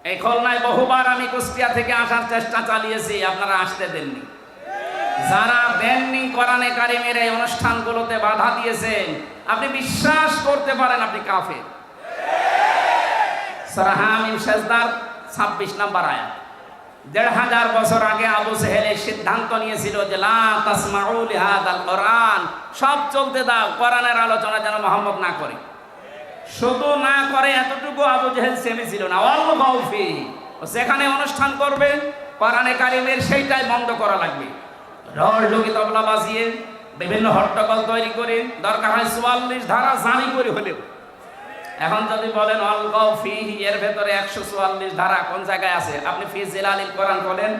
এই খুলনায় বহুবার আমি কুষ্টিয়া থেকে আসার চেষ্টা চালিয়েছি, আপনারা আসতে দেননি। যারা দেননি, কোরআনে কারিমের এই অনুষ্ঠানগুলোতে বাধা দিয়েছেন, আপনি বিশ্বাস করতে পারেন আপনি কাফের। সূরা হামিম সেজদার 26 নম্বর আয়াত। ১৫০০ বছর আগে আবু জেহেল সিদ্ধান্ত নিয়েছিল যে লা তাসমাউ লিহাদাল কোরআন, সব চলতে দাও, কোরআনের আলোচনা যেন মুহাম্মদ না করে। শুধু না করে এতটুকু আবু জেহেল সেমেছিল না, ওয়াল্লাহু ফি, সেখানে অনুষ্ঠান করবে কোরআনে কারিমের সেইটাই বন্ধ করা লাগবে। ঢোল ঢুকি তবলা বাজিয়ে বিভিন্ন হট্টগোল তৈরি করে দরকার হয় ৪৪ ধারা জারি করে হলেও। এখন যদি বলেন অলগাও ফি, এর ভেতরে ১৪৪ ধারা কোন জায়গায় আছে? আপনি ফি জিলালিল কোরআন বলেন,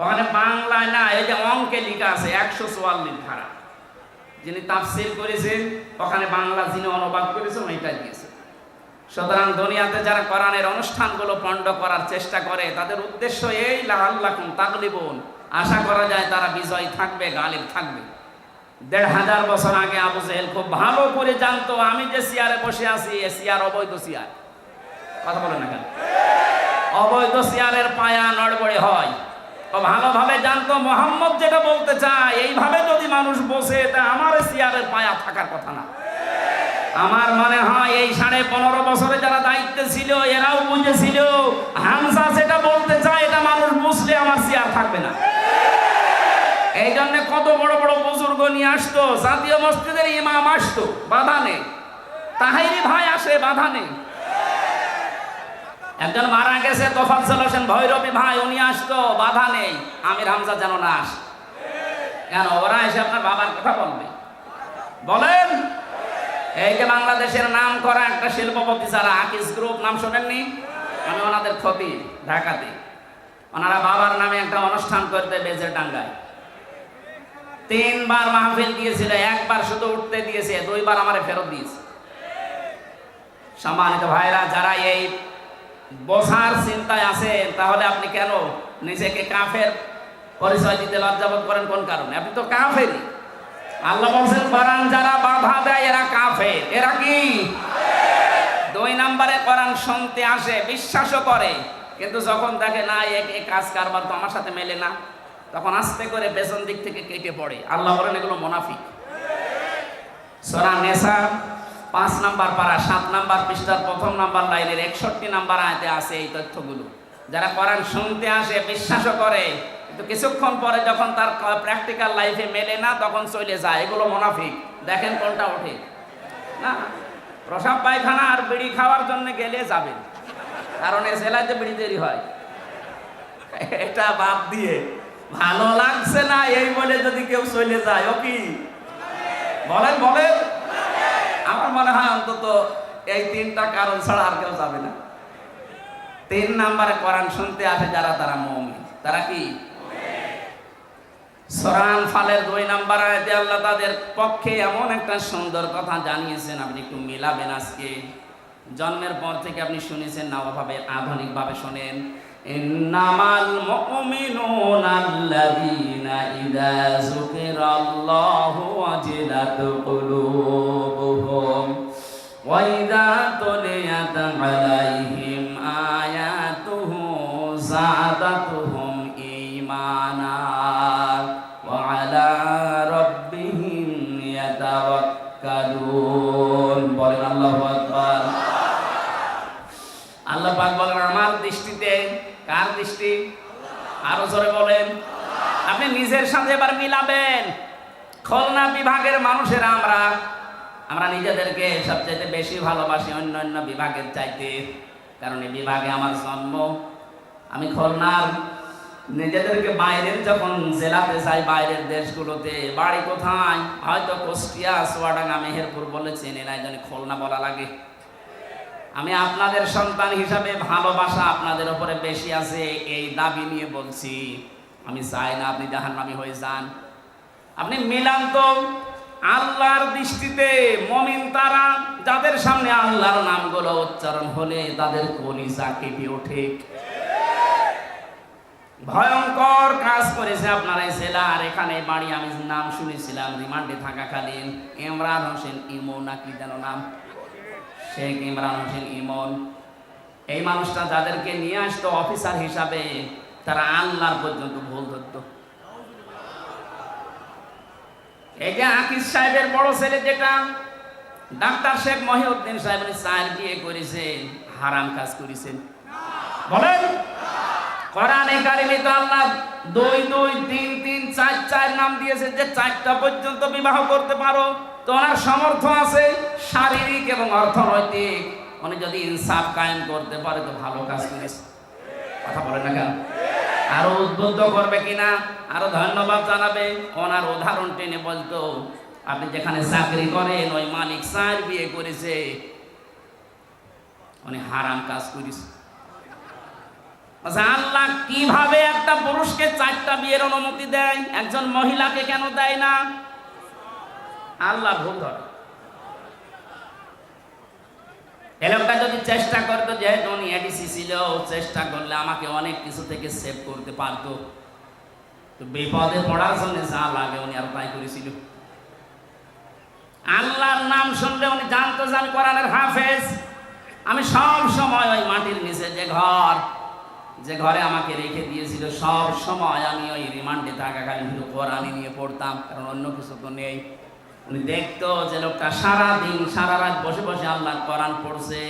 ওখানে বাংলায় না, এই যে অঙ্কে লেখা আছে ১৪৪ ধারা। যিনি তাফসীর করেছেন ওখানে বাংলা যিনি অনুবাদ করেছেন ওইটাই দিয়েছে। সুতরাং দুনিয়াতে যারা কোরআনের অনুষ্ঠানগুলো পণ্ড করার চেষ্টা করে তাদের উদ্দেশ্য এই লাআল্লাকুম তাগলিবুন, আশা করা যায় তারা বিজয় থাকবে, গালিব থাকবে। ১৫০০ বছর আগে আবু জেহেল খুব ভালো করে জানতো আমি যে চেয়ারে বসে আছি এ চেয়ার অবৈধ চেয়ার। কথা বলেন না কেন? অবৈধ চেয়ারের পায়া নড়বড়ে হয়। ও ভালোভাবে জানতো মুহাম্মদ যেটা বলতে চায় এইভাবে যদি মানুষ বসে, তা আমার চেয়ারের পায়া থাকার কথা না। আমার মনে হয় এই ১৫.৫ বছরে যারা দায়িত্বে ছিল এরাও বুঝেছিল হামজা যেটা বলতে চায় এটা মানুষ বুঝলে আমার চেয়ার থাকবে না। এই জন্য কত বড় বড় বুজুর্গ নিয়ে আসতো, জাতীয় মসজিদের ইমাম আসতো, বাধা নেই। তাহেরি ভাই আসে, বাধা নেই। একজন মারা গেছে তোফাজ্জল হোসেন ভৈরবী ভাই, উনি আসতো, বাধা নেই। আমির হামজা যেন না আসে। কেন? ওরা এসে আপনার বাবার কথা বলবে। বলেন, এই যে বাংলাদেশের নাম করা একটা শিল্পপতি যারা আকিস গ্রুপ, নাম শোনেননি? আমি ওনাদের খতিব ঢাকাতে। ওনারা বাবার নামে একটা অনুষ্ঠান করতে বেজে ডাঙ্গায় ৩ বার মাহফিল দিয়েছিল, একবার শুধু উঠতে দিয়েছে, ২ বার আমারে ফেরত দিয়েছে। সম্মানিত ভাইরা, যারা এই বসার চিন্তায় আছেন তাহলে আপনি কেন নিজেকে কাফের পরিচয় দিতে লজ্জাবোধ করেন? কোন কারণে? আপনি তো কাফেরই। আল্লাহ বলছেন কোরআন যারা বাধা দেয় এরা কাফের। এরা কি? ২ নম্বরে কোরআন শুনতে আসে, বিশ্বাসও করে, কিন্তু যখন দেখে না এই কাজ কারবার তো আমার সাথে মেলে না, তখন আস্তে করে পেছন দিক থেকে কেটে পড়ে। আল্লাহ বলেন এগুলো মুনাফিক। সূরা নিসা ৫ নম্বর পারা ৭ নম্বর পৃষ্ঠার ১ম নম্বর লাইনের ৬১ নম্বর আয়াতে আছে এই তথ্যগুলো। যারা কোরআন শুনতে আসে, বিশ্বাসও করে, কিন্তু কিছুক্ষণ পরে যখন তার প্র্যাকটিক্যাল লাইফে মেলে না তখন চলে যায়, এগুলো মুনাফিক। দেখেন কোনটা ওঠে না। প্রসাব পায়খানা আর বিড়ি খাওয়ার জন্য গেলে যাবে, কারণ এ জেলাতে বিড়ি তৈরি হয়। এটা বাদ দিয়ে ভালো লাগছে না এই বলে যদি কেউ চলে যায়, ও কি? বলেন বলেন। আমার মনে হয় অন্তত এই ৩টা কারণ ছাড়া আর কেউ যাবে না। ৩ নম্বরে কোরআন শুনতে আসে যারা, তারা মুমিন। তারা কি? সূরা আনফালের ২ নম্বর আয়াতে আল্লাহ তাদের পক্ষে এমন একটা সুন্দর কথা জানিয়েছেন, আপনি একটু মিলাবেন। আজকে জন্মের পর থেকে আপনি শুনেছেন না, ওভাবে আধুনিকভাবে শোনেন। ইন্নামাল মুমিনুনা আল্লাযীনা ইযা যুকিরাল্লাহু ওয়াজিলাত কুলুবুহুম ওয়া ইযা তুলিয়াত আলাইহিম আয়াতুহু যাদাতুহুম ঈমানা ওয়া আলা রাব্বিহিম ইয়াতাওয়াক্কালুন। বলেন আল্লাহু আকবার। আল্লাহ পাক বলেন আমার দৃষ্টিতে, কার দৃষ্টি? আরো জোরে বলেন। আপনি নিজের সাথে এবার মিলাবেন। খুলনা বিভাগের মানুষেরা আমরা নিজেদেরকে সবচাইতে বেশি ভালোবাসি অন্যান্য বিভাগের চাইতে, কারণ এই বিভাগে আমার জন্ম। আমি খুলনার নিজেদেরকে বাইরের যখন জেলাতে যাই, বাইরের দেশগুলোতে, বাড়ি কোথায় হয়তো কুষ্টিয়া, চুয়াডাঙ্গা, মেহেরপুর বলে চেনে না, এই জন্য খুলনা বলা লাগে। আমি আপনাদের সন্তান হিসাবে ভালোবাসা আপনাদের উপরে বেশি আছে, এই দাবি নিয়ে বলছি। আমি চাই না আপনি জাহান্নামী হয়ে যান। আপনি মিলান তো। আল্লাহর দৃষ্টিতে মুমিন তারা যাদের সামনে আল্লাহর নামগুলো উচ্চারণ হলে তাদের কলিজা কেঁপে ওঠে। ভয়ঙ্কর কাজ করেছে আপনার এই জেলা আর এখানে বাড়ি। আমি নাম শুনেছিলাম রিমান্ডে থাকাকালীন, ইমরান হোসেন ইমন নাকি যেন নাম, শেখ ইমরান হোসেন ইমন। এই মানুষটা যাদেরকে নিয়ে আসতো অফিসার হিসাবে, তারা আল্লাহর পর্যন্ত ভুল ধরতো। এই যে আকিজ সাহেবের বড় ছেলে যেটা ডাক্তার শেখ মহিউদ্দিন সাহেব, উনি 4 বিয়ে করেছেন, হারাম কাজ করেছেন। বলেন, কোরআনে কারিমে তো আল্লাহ 2 2 3 3 4 4 নাম দিয়েছে, যে 4টা পর্যন্ত বিবাহ করতে পারো। তো ওনার সামর্থ্য আছে শারীরিক এবং অর্থনৈতিক, উনি যদি ইনসাফ কায়েম করতে পারে তো ভালো কাজ করেছে। কথা বলে না কেন? আরো উদ্বুদ্ধ করবে কিনা, আরো ধন্যবাদ জানাবে। ওনার উদাহরণ টেনে বলতো, আপনি যেখানে চাকরি করেন ওই মালিক 4 বিয়ে করেছে, উনি হারাম কাজ করেছে। আচ্ছা, আল্লাহ কিভাবে একটা পুরুষকে 4টা বিয়ের অনুমতি দেয়, একজন মহিলাকে কেন দেয় না? আল্লাহ ভুল ধরে। এই লোকটা যদি চেষ্টা করতো, যেহেতু উনি এডিসি ছিল, চেষ্টা করলে আমাকে অনেক কিছু থেকে সেভ করতে পারতো। তো বিপদে পড়ার জন্য যা লাগে উনি আর তাই করেছিল। আল্লাহর নাম শুনলে উনি জানতো যে আমি কোরআনের হাফেজ। আমি সব সময় ওই মাটির নিচে যে ঘরে আমাকে রেখে দিয়েছিল, সব সময় আমি ওই রিমান্ডে থাকাকালীন কোরআনই নিয়ে পড়তাম, কারণ অন্য কিছু তো নেই। উনি দেখতো যে লোকটা সারাদিন সারা রাত বসে বসে আল্লাহর কোরআন পড়ছে।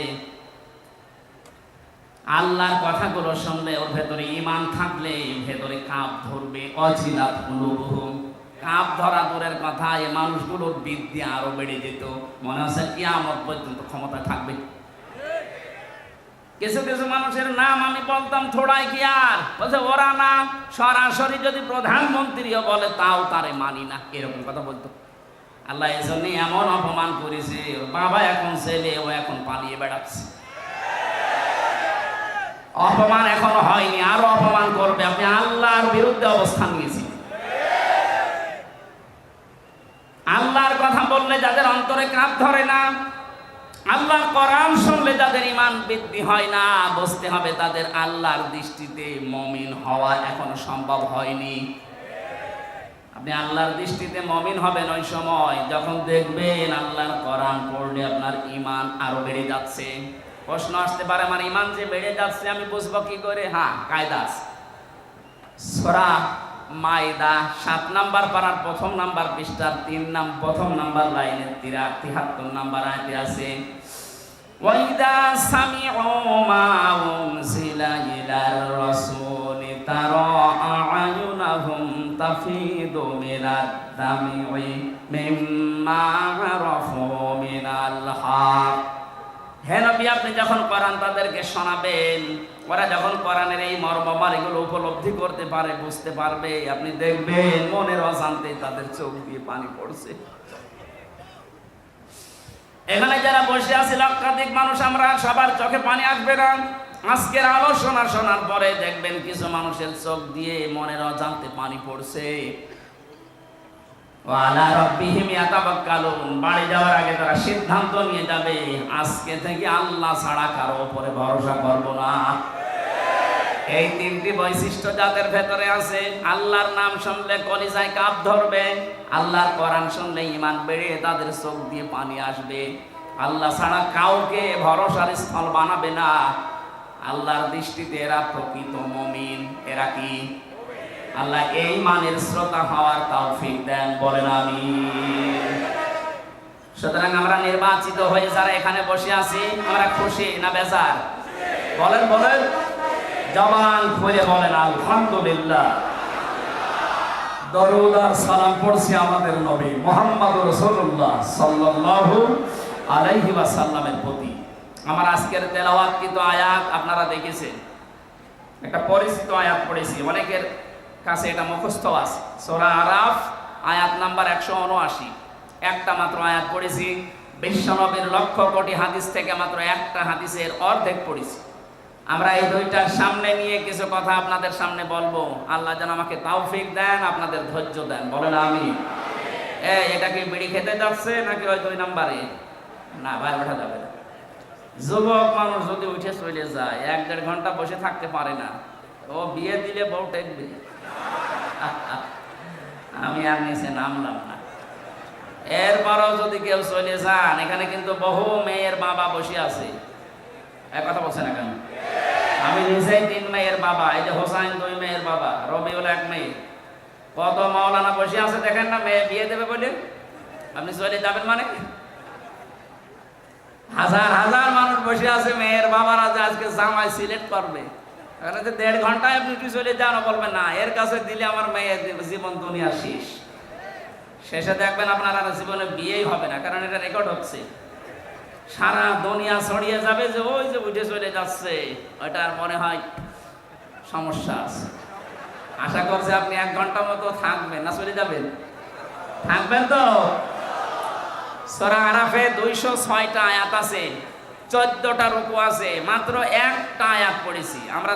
আল্লাহর কথাগুলো শুনলে ওর ভেতরে ঈমান থাকলে ভেতরে কাঁপ ধরবে। অজিলাত কুলুবুহুম, কাঁপ ধরা দূরের কথা, এই মানুষগুলোর বিদ্যা আরো বেড়ে যেত। মনে হচ্ছে কিয়ামত পর্যন্ত ক্ষমতা থাকবে। কিছু কিছু মানুষের নাম আমি বলতাম থোড়াই কি আর বলছে ওরা না, সরাসরি যদি প্রধানমন্ত্রীও বলে তাও তারে মানি না, এরকম কথা বলতো। আল্লাহ এই জন্য এমন অপমান করেছে, বাবা এখন ছেলে, ও এখন পালিয়ে বেড়াচ্ছে। অপমান এখনো হয়নি, আরো অপমান করবে। আপনি আল্লাহর বিরুদ্ধে অবস্থান নিয়েছি। আল্লাহর কথা বললে যাদের অন্তরে কাঁপ ধরে না, আল্লাহর কোরআন শুনলে যাদের ঈমান বৃদ্ধি হয় না, বুঝতে হবে তাদের আল্লাহর দৃষ্টিতে মুমিন হওয়া এখনো সম্ভব হয়নি। আপনি আল্লাহর দৃষ্টিতে মুমিন হবেন ওই সময় যখন দেখবেন আল্লাহর কোরআন পড়লে আপনার ঈমান আরো বেড়ে যাচ্ছে। প্রশ্ন আসতে পারে, আমার ঈমান যে বেড়ে যাচ্ছে আমি বুঝবো কি করে? হ্যাঁ, কায়দা আছে। সূরা মাইদা 7 নাম্বার পারার 1ম নাম্বার পৃষ্ঠার 1ম নাম্বার লাইনের 73 নাম্বার আয়াতে আছে, ওয়াইদা সামিউ মা উনজিলা ইলার রাসূলি তারা আ'য়ুনাহুম তাফিদু মিনাদ দামি মিম্মা আরাফু মিনাল হক। হে নবী, আপনি যখন কোরআন তাদেরকে শোনাবেন, ওরা যখন কোরআনের এই মর্মমান এগুলো উপলব্ধি করতে পারে, বুঝতে পারবে, আপনি দেখবেন মনের অজান্তে তাদের চোখ দিয়ে পানি পড়ছে। এখানে যারা বসে আছে লক্ষাধিক মানুষ, আমরা সবার চোখে পানি আসবে না। আজকের আলোচনা শোনার পরে দেখবেন কিছু মানুষের চোখ দিয়ে মনের অজান্তে পানি পড়ছে। ওয়ালা রাব্বিহিম ইয়াতাওয়াক্কালুন, বাড়ি যাওয়ার আগে তারা সিদ্ধান্ত নিয়ে যাবে, আজকে থেকে আল্লাহ ছাড়া কারো উপরে ভরসা করব না। এই 3টি বৈশিষ্ট্য যাদের ভেতরে আছে, আল্লাহর নাম শুনলে কলিজায় কাঁপ ধরবে, আল্লাহর কোরআন শুনলে ঈমান বেড়ে তাদের চোখ দিয়ে পানি আসবে, আল্লাহ ছাড়া কাউকে ভরসার স্থল বানাবে না। আল্লাহর দৃষ্টিতে এরা প্রকৃত মুমিন। এরা কি? আল্লাহ এই মানের শ্রোতা হওয়ার তৌফিক দেন, বলেন আমিন। সুতরাং আমরা নির্বাচিত হয়ে যারা এখানে বসে আছি, আমরা খুশি না বেজার? বলেন বলেন, জবান খুলে বলেন আলহামদুলিল্লাহ। দরুদ আর সালাম পড়ছি আমাদের নবী মুহাম্মদুর রাসূলুল্লাহ সাল্লাল্লাহু আলাইহি ওয়াসাল্লামের প্রতি। আমার আজকের তেলাওয়াতকৃত আয়াত আপনারা দেখেছেন, একটা পরিচিত আয়াত পড়েছি, অনেকের কাছে এটা মুখস্থ আছে। সূরা আরাফ আয়াত নাম্বার 179, একটা মাত্র আয়াত পড়েছি। বিশ্বনবীর লক্ষ কোটি হাদিস থেকে মাত্র একটা হাদিসের অর্ধেক পড়েছি। আমরা এই 2টার সামনে নিয়ে কিছু কথা আপনাদের সামনে বলবো। আল্লাহ যেন আমাকে তৌফিক দেন, আপনাদের ধৈর্য দেন, বলেন আমিন। এটা কি বিড়ি খেতে যাচ্ছে নাকি ওই 2 নাম্বারে? না, বাইরে ওঠা যাবে না। যুবক মানুষ যদি উঠে চলে যায়, 1-1.5 ঘন্টা বসে থাকতে পারে না, ও বিয়ে দিলে বউ টেকবে। আমি আর নিচে নামলাম না। এরপরও যদি কেউ চলে যান, এখানে কিন্তু বহু মেয়ের বাবা বসে আছে। এক কথা বলছে না কেন? আমি নিজেই 3 মেয়ের বাবা, এই যে হোসাইন 2 মেয়ের বাবা, রবিউল 1 মেয়ে। কত মাওলানা বসে আছে দেখেন না, মেয়ে বিয়ে দেবে বলে। আপনি চলে যাবেন মানে? হাজার হাজার মানুষ বসে আছে, মেয়ের বাবারা যে আজকে জামাই সিলেক্ট করবে। এখানে যে 1.5 ঘন্টায় আপনি কি চলে যান, বলবেন না এর কাছে দিলে আমার মেয়ের জীবন দুনিয়া শেষ। শেষে দেখবেন আপনার আর জীবনে বিয়েই হবে না, কারণ এটা রেকর্ড হচ্ছে। সারা দুনিয়া ছড়িয়ে যাবে যে ওই যে উঠে চলে যাচ্ছে, ওইটার মনে হয় সমস্যা আছে। আশা করছি আপনি 1 ঘন্টা মতো থাকবেন, না চলে যাবেন? থাকবেন তো? সূরা আরাফে 206টা আয়াত আছে, 14টা রুকু আছে, মাত্র 1টা আয়াত পড়েছি আমরা।